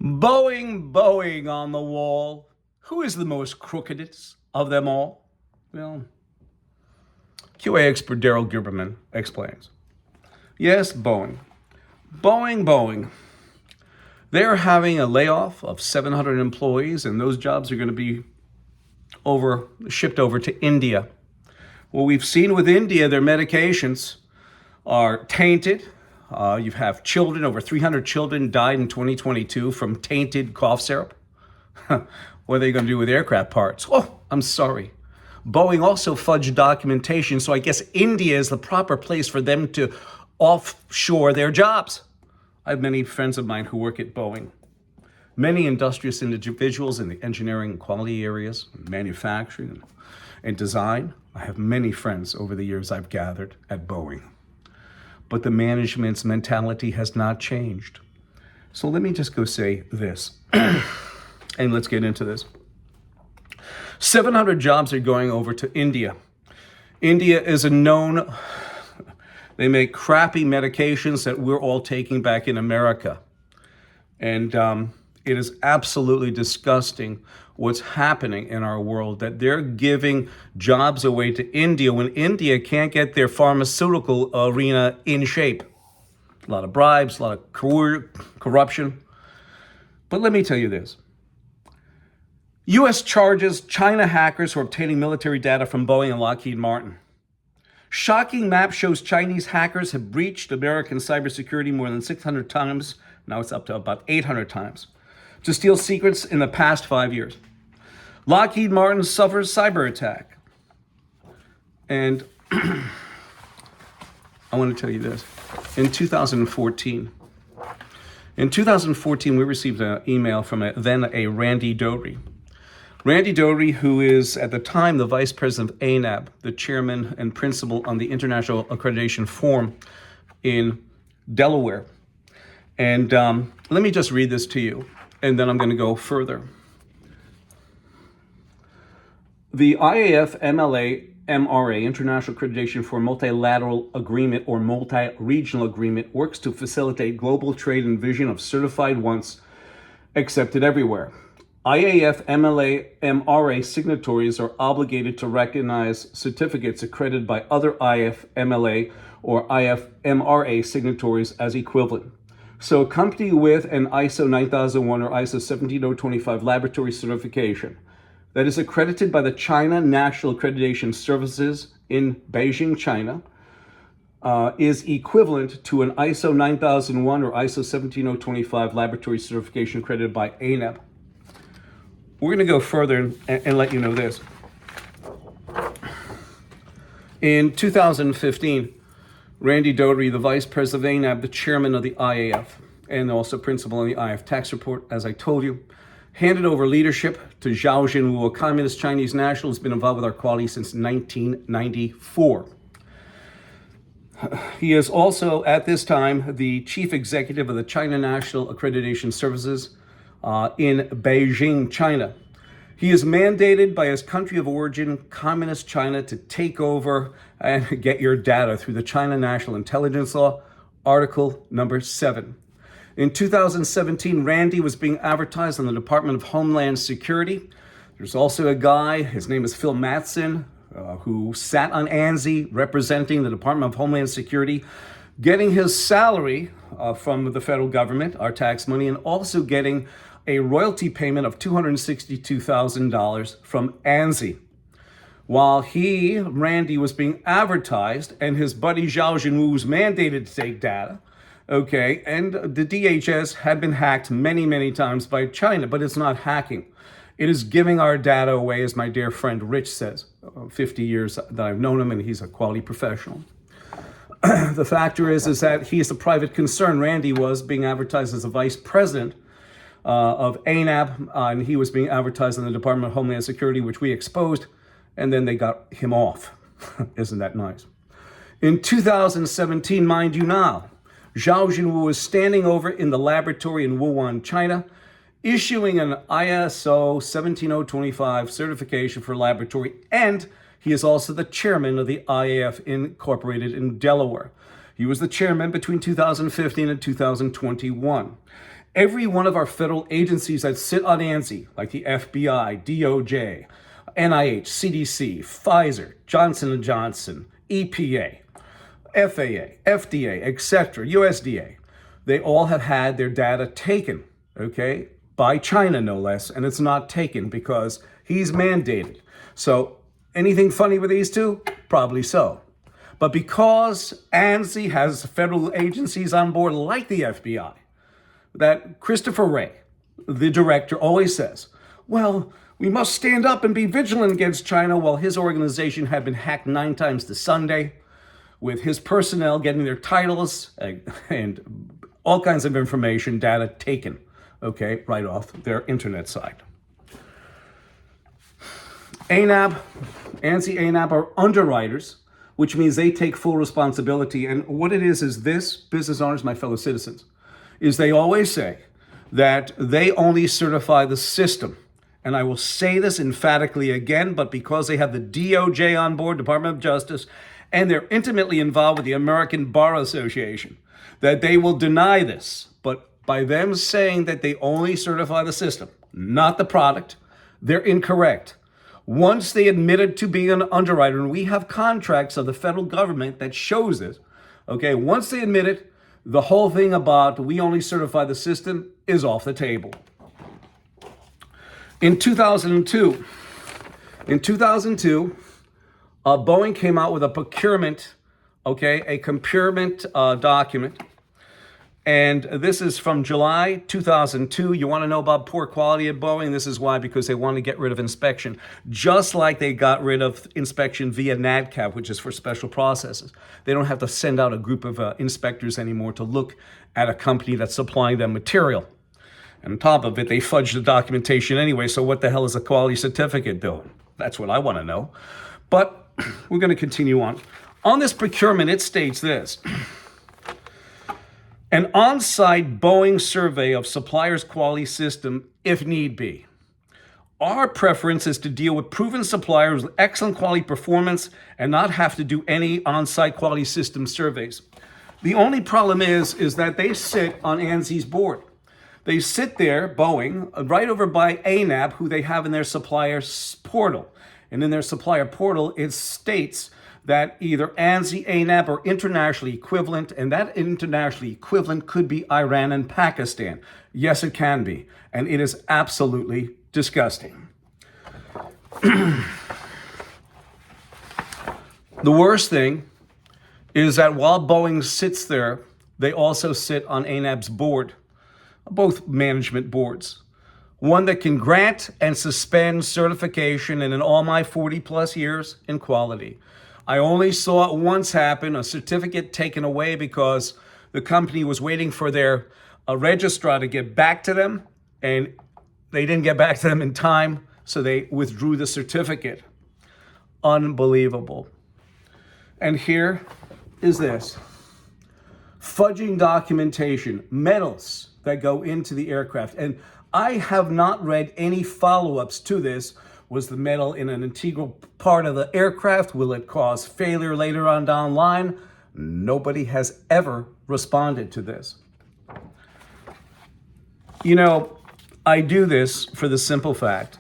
Boeing, Boeing on the wall. Who is the most crookedest of them all? Well, QA expert Daryl Guberman explains. Yes, Boeing. Boeing. They're having a layoff of 700 employees, and those jobs are going to be shipped over to India. What we've seen with India, their medications are tainted. You have children, over 300 children died in 2022 from tainted cough syrup. What are they going to do with aircraft parts? Oh, I'm sorry. Boeing also fudged documentation, so I guess India is the proper place for them to offshore their jobs. I have many friends of mine who work at Boeing. Many industrious individuals in the engineering and quality areas, manufacturing and design. I have many friends over the years I've gathered at Boeing. But the management's mentality has not changed. So let me just go say this, and let's get into this. 700 jobs are going over to India. India is a known, they make crappy medications that we're all taking back in America. And it is absolutely disgusting what's happening in our world, that they're giving jobs away to India when India can't get their pharmaceutical arena in shape. A lot of bribes, a lot of corruption. But let me tell you this. U.S. charges China hackers for obtaining military data from Boeing and Lockheed Martin. Shocking map shows Chinese hackers have breached American cybersecurity more than 600 times. Now it's up to about 800 times. To steal secrets in the past 5 years. Lockheed Martin suffers cyber attack. And I want to tell you this. In 2014, we received an email from then a Randy Doty. Randy Doty, who is at the time the vice president of ANAB, the chairman and principal on the International Accreditation Forum in Delaware. And let me just read this to you, and then I'm going to go further. The IAF MLA MRA, International Accreditation for Multilateral Agreement or Multi-Regional Agreement, works to facilitate global trade and vision of certified once accepted everywhere. IAF MLA MRA signatories are obligated to recognize certificates accredited by other IAF MLA or IAF MRA signatories as equivalent. So a company with an ISO 9001 or ISO 17025 laboratory certification that is accredited by the China National Accreditation Services in Beijing, China, is equivalent to an ISO 9001 or ISO 17025 laboratory certification accredited by ANAB. We're going to go further and let you know this. In 2015, Randy Doty, the vice president of ANAB, the chairman of the IAF, and also principal on the IAF tax report, as I told you, handed over leadership to Zhao Jinwu, a communist Chinese national who's been involved with our quality since 1994. He is also, at this time, the chief executive of the China National Accreditation Services in Beijing, China. He is mandated by his country of origin, Communist China, to take over and get your data through the China National Intelligence Law, Article number 7. In 2017, Randy was being advertised on the Department of Homeland Security. There's also a guy, his name is Phil Mattson, who sat on ANSI representing the Department of Homeland Security, getting his salary from the federal government, our tax money, and also getting a royalty payment of $262,000 from ANSI. While Randy, was being advertised, and his buddy Zhao Jinwu was mandated to take data, okay, and the DHS had been hacked many, many times by China, but it's not hacking. It is giving our data away, as my dear friend Rich says, 50 years that I've known him, and he's a quality professional. The factor is that he is a private concern. Randy was being advertised as a vice president of ANAB, and he was being advertised in the Department of Homeland Security, which we exposed, and then they got him off. Isn't that nice? In 2017, mind you now, Zhao Jinwu was standing over in the laboratory in Wuhan, China, issuing an ISO 17025 certification for laboratory, and he is also the chairman of the IAF Incorporated in Delaware. He was the chairman between 2015 and 2021. Every one of our federal agencies that sit on ANSI, like the FBI, DOJ, NIH, CDC, Pfizer, Johnson & Johnson, EPA, FAA, FDA, etc., USDA, they all have had their data taken, okay, by China no less, and it's not taken because he's mandated. So anything funny with these two? Probably so. But because ANSI has federal agencies on board like the FBI, that Christopher Wray, the director, always says, well, we must stand up and be vigilant against China, while his organization had been hacked 9 times to Sunday, with his personnel getting their titles and all kinds of information, data taken, okay, right off their internet site. ANAB, ANSI, ANAB are underwriters, which means they take full responsibility. And what it is this, business owners, my fellow citizens, is they always say that they only certify the system. And I will say this emphatically again, but because they have the DOJ on board, Department of Justice, and they're intimately involved with the American Bar Association, that they will deny this. But by them saying that they only certify the system, not the product, they're incorrect. Once they admitted to being an underwriter, and we have contracts of the federal government that shows this, okay, once they admit it, the whole thing about we only certify the system is off the table. In 2002, Boeing came out with a procurement, a procurement document. And this is from July 2002. You want to know about poor quality at Boeing? This is why, because they want to get rid of inspection, just like they got rid of inspection via NADCAP, which is for special processes. They don't have to send out a group of inspectors anymore to look at a company that's supplying them material. And on top of it, they fudge the documentation anyway, so what the hell is a quality certificate doing? That's what I want to know. But we're going to continue on. On this procurement, it states this. An on-site Boeing survey of supplier's quality system, if need be. Our preference is to deal with proven suppliers with excellent quality performance and not have to do any on-site quality system surveys. The only problem is that they sit on ANSI's board. They sit there, Boeing, right over by ANAB, who they have in their supplier's portal. And in their supplier portal, it states that either ANSI, ANAB, or internationally equivalent, and that internationally equivalent could be Iran and Pakistan. Yes, it can be, and it is absolutely disgusting. The worst thing is that while Boeing sits there, they also sit on ANAB's board, both management boards. One that can grant and suspend certification, and in all my 40 plus years in quality, I only saw it once happen, a certificate taken away because the company was waiting for their registrar to get back to them, and they didn't get back to them in time, so they withdrew the certificate. Unbelievable. And here is this. Fudging documentation, metals that go into the aircraft. And I have not read any follow-ups to this. Was the metal in an integral part of the aircraft? Will it cause failure later on down the line? Nobody has ever responded to this. You know, I do this for the simple fact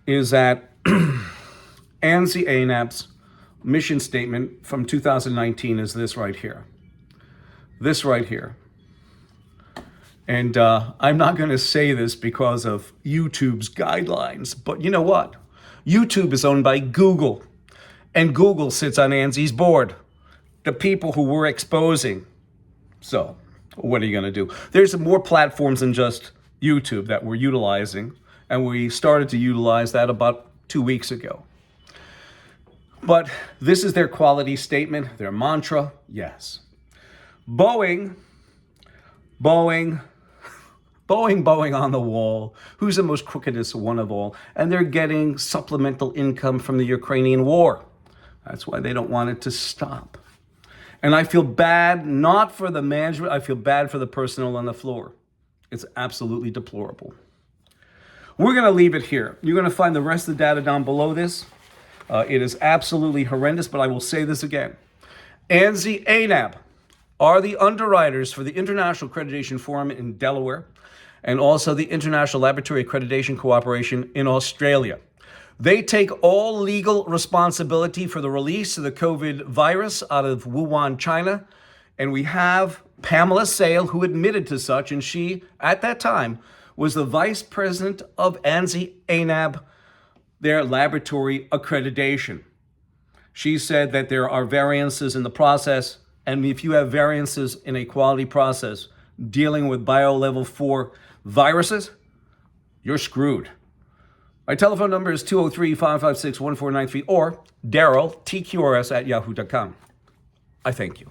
is that ANSI ANAB's mission statement from 2019 is this right here. This right here. And I'm not going to say this because of YouTube's guidelines, but you know what? YouTube is owned by Google, and Google sits on ANSI's board, the people who we're exposing. So what are you going to do? There's more platforms than just YouTube that we're utilizing, and we started to utilize that about 2 weeks ago. But this is their quality statement, their mantra, yes. Boeing on the wall. Who's the most crookedest one of all? And they're getting supplemental income from the Ukrainian war. That's why they don't want it to stop. And I feel bad, not for the management, I feel bad for the personnel on the floor. It's absolutely deplorable. We're going to leave it here. You're going to find the rest of the data down below this. It is absolutely horrendous, but I will say this again. ANSI ANAB are the underwriters for the International Accreditation Forum in Delaware. and also the International Laboratory Accreditation Cooperation in Australia. They take all legal responsibility for the release of the COVID virus out of Wuhan, China. And we have Pamela Sale, who admitted to such, and she, at that time, was the vice president of ANSI-ANAB, their laboratory accreditation. She said that there are variances in the process, and if you have variances in a quality process dealing with bio-level 4 viruses, you're screwed. My telephone number is 203-556-1493 or Daryl, TQRS, @yahoo.com. I thank you.